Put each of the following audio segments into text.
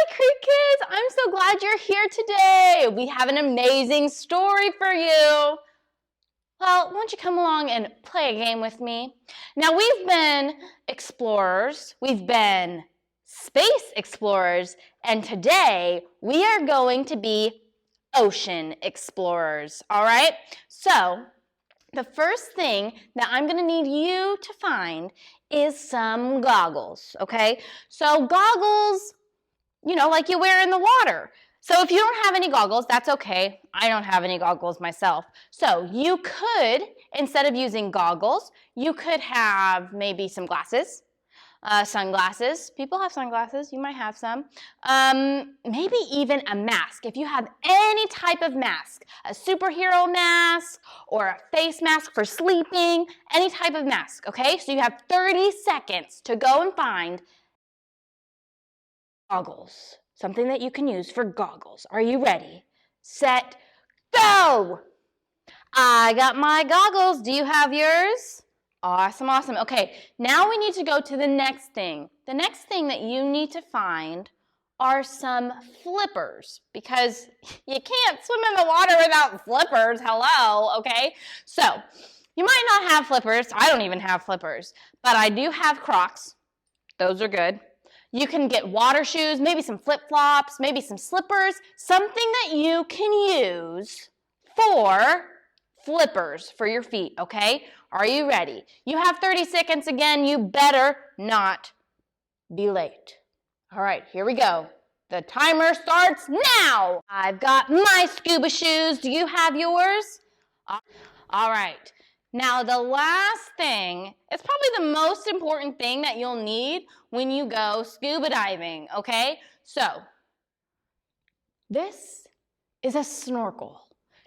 Hi, Creek Kids! I'm so glad you're here today. We have an amazing story for you. Well, why don't you come along and play a game with me? Now, we've been explorers, we've been space explorers, and today we are going to be ocean explorers, all right? So, the first thing that I'm going to need you to find is some goggles, okay? So goggles, like you wear in the water. So if you don't have any goggles, that's okay. I don't have any goggles myself. So you could, instead of using goggles, you could have maybe some glasses. Sunglasses. People have sunglasses. You might have some. Maybe even a mask. If you have any type of mask, a superhero mask or a face mask for sleeping, any type of mask, okay? So you have 30 seconds to go and find goggles. Something that you can use for goggles. Are you ready? Set, go! I got my goggles. Do you have yours? Awesome, awesome. Okay, now we need to go to the next thing. The next thing that you need to find are some flippers because you can't swim in the water without flippers. Hello, okay? So, you might not have flippers. I don't even have flippers, but I do have Crocs. Those are good. You can get water shoes, maybe some flip-flops, maybe some slippers, something that you can use for flippers for your feet, okay? Are you ready? You have 30 seconds again. You better not be late. All right, here we go. The timer starts now. I've got my scuba shoes. Do you have yours? All right. Now, the last thing, it's probably the most important thing that you'll need when you go scuba diving, okay? So, this is a snorkel.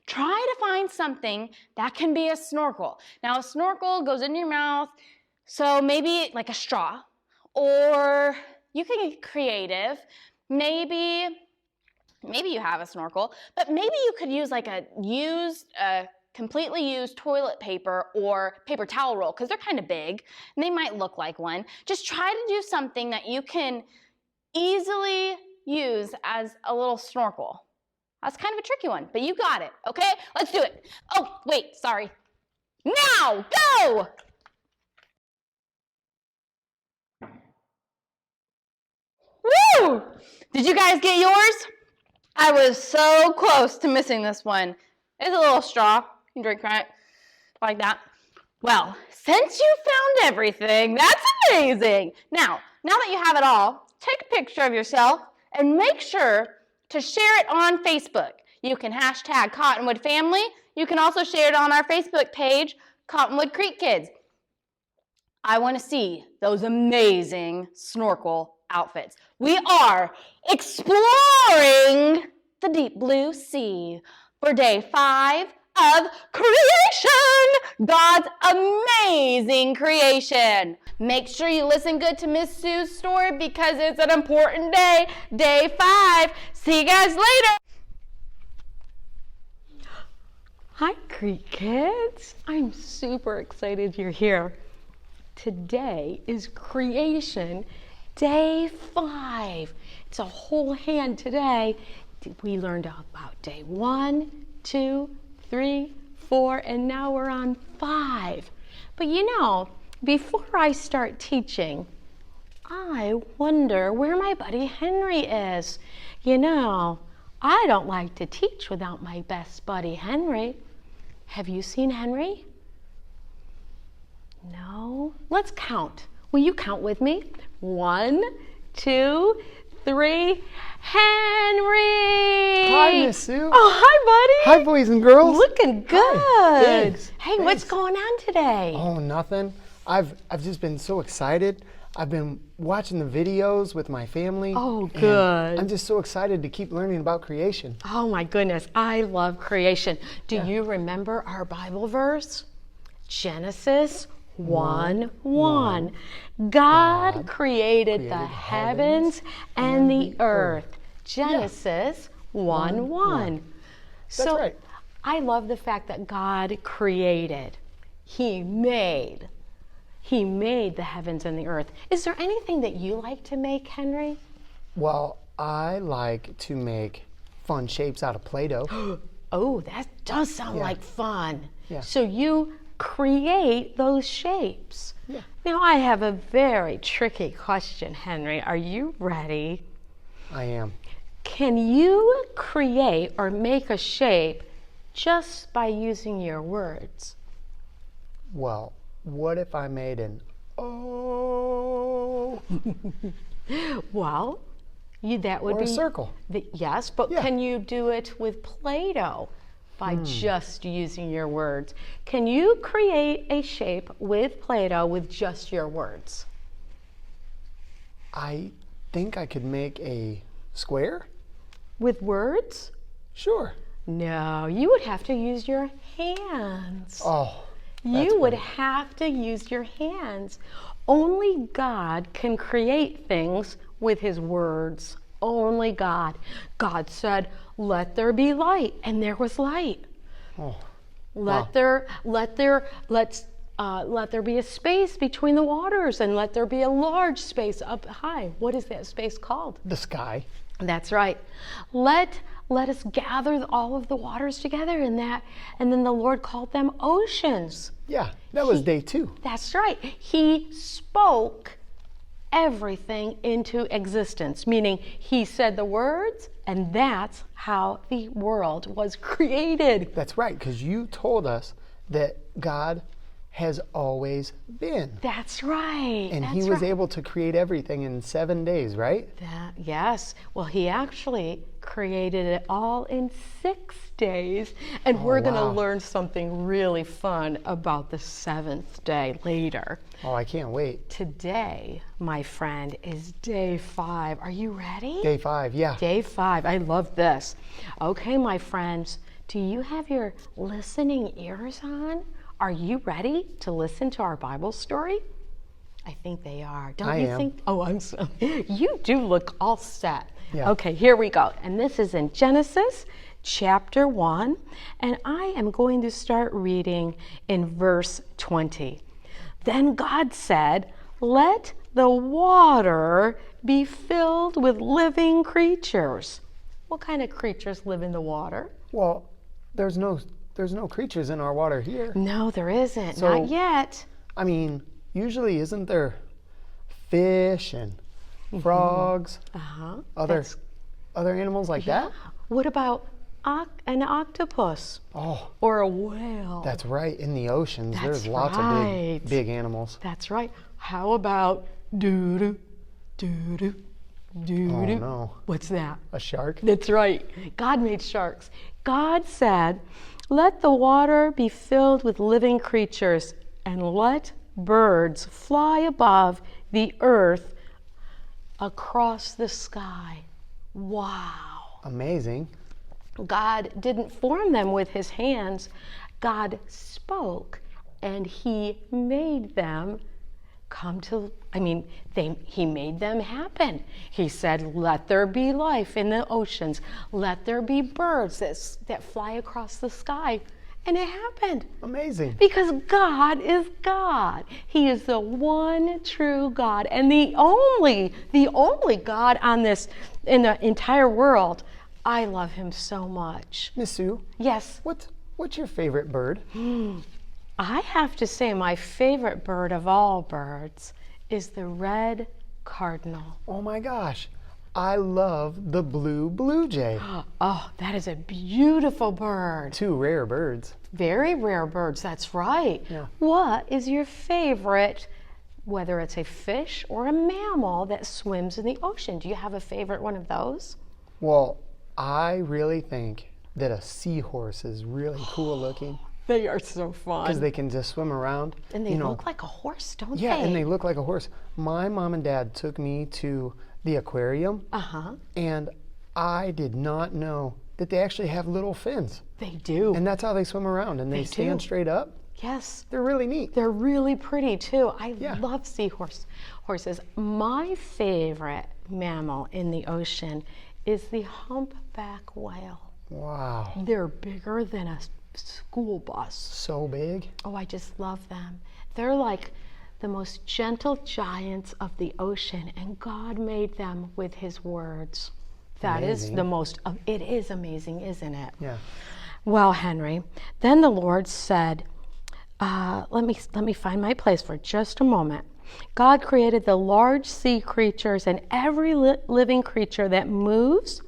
Try to find something that can be a snorkel. Now, a snorkel goes in your mouth, so maybe like a straw, or you can get creative. Maybe you have a snorkel, but maybe you could use like a completely used toilet paper or paper towel roll because they're kind of big and they might look like one. Just try to do something that you can easily use as a little snorkel. That's kind of a tricky one, but you got it, okay? Let's do it. Oh, wait, sorry. Now, go! Woo! Did you guys get yours? I was so close to missing this one. It's a little straw. You can drink from it like that. Well, since you found everything, that's amazing. Now that you have it all, take a picture of yourself and make sure to share it on Facebook. You can hashtag Cottonwood Family. You can also share it on our Facebook page, Cottonwood Creek Kids. I want to see those amazing snorkel outfits. We are exploring the deep blue sea for day 5 of creation, God's amazing creation. Make sure you listen good to Miss Sue's story because it's an important day, day 5. See you guys later. Hi, Creek Kids. I'm super excited you're here. Today is creation day 5. It's a whole hand today. We learned about day 1, 2, 3, 4, and now we're on 5. But before I start teaching, I wonder where my buddy Henry is. I don't like to teach without my best buddy Henry. Have you seen Henry? No? Let's count. Will you count with me? 1, 2, 3. Henry! Hi, Miss Sue. Oh, hi, buddy. Hi, boys and girls. Looking good. Hi. Thanks. Hey, what's going on today? Oh, nothing. I've just been so excited. I've been watching the videos with my family. Oh, good. I'm just so excited to keep learning about creation. Oh, my goodness. I love creation. Do you remember our Bible verse? Genesis 1:1. God created the heavens and the earth. Genesis 1:1. That's right. I love the fact that God created. He made the heavens and the earth. Is there anything that you like to make, Henry? Well, I like to make fun shapes out of Play-Doh. Oh, that does sound like fun. Yeah. So you create those shapes. Yeah. Now I have a very tricky question, Henry. Are you ready? I am. Can you create or make a shape just by using your words? Well, what if I made an O? Well, that would Or be a circle. Yes, but Yeah. can you do it with Play-Doh by just using your words? Can you create a shape with Play-Doh with just your words? I think I could make a square. With words? Sure. No, you would have to use your hands. Oh, You would great. have to use your hands. Only God can create things with his words. Only God. God said, "Let there be light," and there was light. Oh, Let there be a space between the waters, and let there be a large space up high. What is that space called? the sky. That's right. Let us gather all of the waters together in that, and then the Lord called them oceans. Yeah, that was day 2. That's right. He spoke everything into existence, meaning he said the words, and that's how the world was created. That's right, because you told us that God has always been. That's right. And that's he was right. able to create everything in 7 days, right? Yes. Well, he actually created it all in 6 days. And we're going to wow. learn something really fun about the 7th day later. Oh, I can't wait. Today, my friend, is day 5. Are you ready? Day 5, yeah. Day 5. I love this. Okay, my friends, do you have your listening ears on? Are you ready to listen to our Bible story? I think they are. Don't I you am. think? Oh, I'm so. You do look all set. Yeah. Okay, here we go. And this is in Genesis chapter 1. And I am going to start reading in verse 20. Then God said, "Let the water be filled with living creatures." What kind of creatures live in the water? Well, there's no creatures in our water here. No, there isn't. So- Not yet. I mean, usually isn't there fish and frogs, Uh-huh. other animals like that? What about an octopus Oh, or a whale? that's right. In the oceans, there's That's lots of right. big animals. That's right. How about doo-doo, doo-doo, doo-doo? Oh no, What's that? a shark? That's right. God made sharks. God said, "Let the water be filled with living creatures, and let birds fly above the earth across the sky." Wow. Amazing. God didn't form them with his hands. God spoke, and he made them he made them happen. He said, "Let there be life in the oceans. Let there be birds that fly across the sky." And it happened. Amazing. Because God is God. He is the one true God and the only God in the entire world. I love him so much. Miss Sue, Yes, what's your favorite bird? I have to say my favorite bird of all birds is the red cardinal. Oh my gosh, I love the blue jay. Oh, that is a beautiful bird. 2 rare birds. Very rare birds, that's right. Yeah. What is your favorite, whether it's a fish or a mammal that swims in the ocean? Do you have a favorite one of those? Well, I really think that a seahorse is really cool looking They are so because fun. they can just swim around. And they look like a horse, don't Yeah, they? and they look like a horse. My mom and dad took me to the aquarium, Uh-huh. and I did not know that they actually have little fins. They do. And that's how they swim around, and they stand do. straight up. Yes. They're really neat. They're really pretty too. I Yeah. love horses. My favorite mammal in the ocean is the humpback whale. Wow, They're bigger than a school bus. so big. Oh, I just love them. They're like the most gentle giants of the ocean, and God made them with his words. That is Amazing. the most, it is amazing, isn't it? Yeah. Well, Henry, then the Lord said, let me find my place for just a moment. God created the large sea creatures and every living creature that moves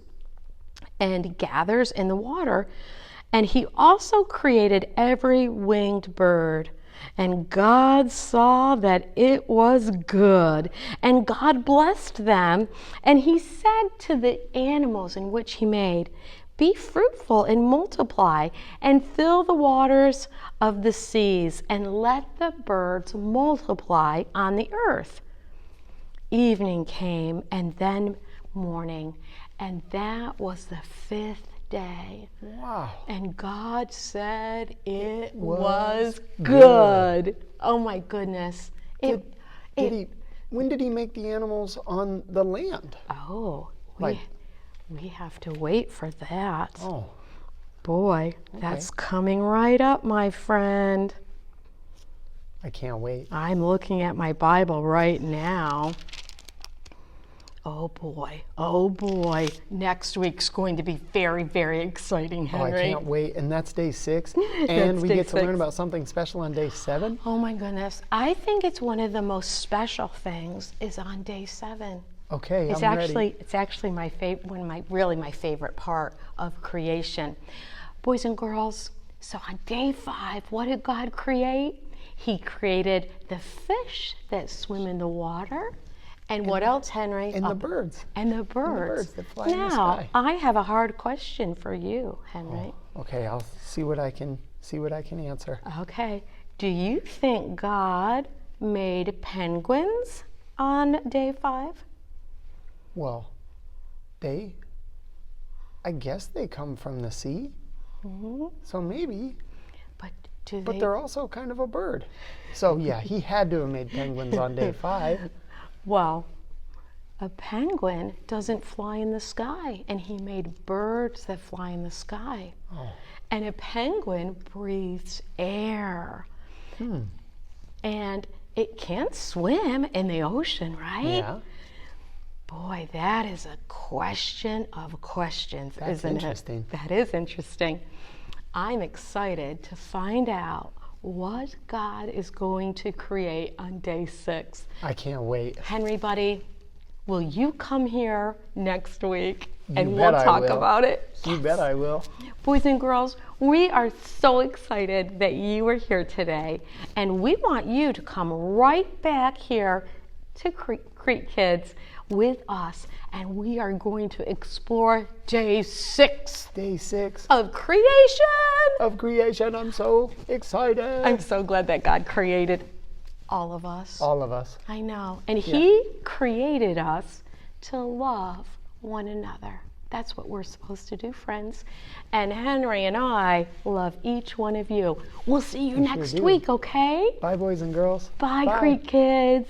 and gathers in the water. And he also created every winged bird. And God saw that it was good. And God blessed them. And he said to the animals in which he made, be fruitful and multiply and fill the waters of the seas and let the birds multiply on the earth. Evening came and then morning, and that was the 5th day. Wow. And God said it was good. good. Oh my goodness. When did he make the animals on the land? Oh, Like- we have to wait for that. Oh, Boy, that's coming right up, my friend. I can't wait. I'm looking at my Bible right now. Oh boy. Next week's going to be very, very exciting, Oh, I Henry. can't wait. And that's day 6. And That's we day get to learn 6. about something special on day 7. Oh my goodness. I think it's one of the most special things is on day 7. Okay, It's I'm ready. actually my favorite, my favorite part of creation. Boys and girls, so on day 5, what did God create? He created the fish that swim in the water. And what else, Henry? And the birds. And the birds. that fly in the Now, sky. I have a hard question for you, Henry. Okay, I'll see what I can answer. Okay. Do you think God made penguins on day 5? Well, I guess they come from the sea. So maybe, but they're also kind of a bird. So yeah, he had to have made penguins on day 5. Well, a penguin doesn't fly in the sky, and he made birds that fly in the sky. Oh. And a penguin breathes air. And it can't swim in the ocean, right? Yeah. Boy, that is a question of questions, That's isn't interesting. it? That is interesting. I'm excited to find out what God is going to create on day 6. I can't wait. Henry, buddy, will you come here next week and You we'll bet I talk will. about it? You bet I will. Boys and girls, we are so excited that you are here today, and we want you to come right back here to Creek Kids with us, and we are going to explore day 6 Day 6 of creation. of creation. I'm so excited. I'm so glad that God created all of us. All of us. I know. And He created us to love one another. That's what we're supposed to do, friends. And Henry and I love each one of you. We'll see you We sure next do. week, okay? Bye, boys and girls. Bye, Creek Kids.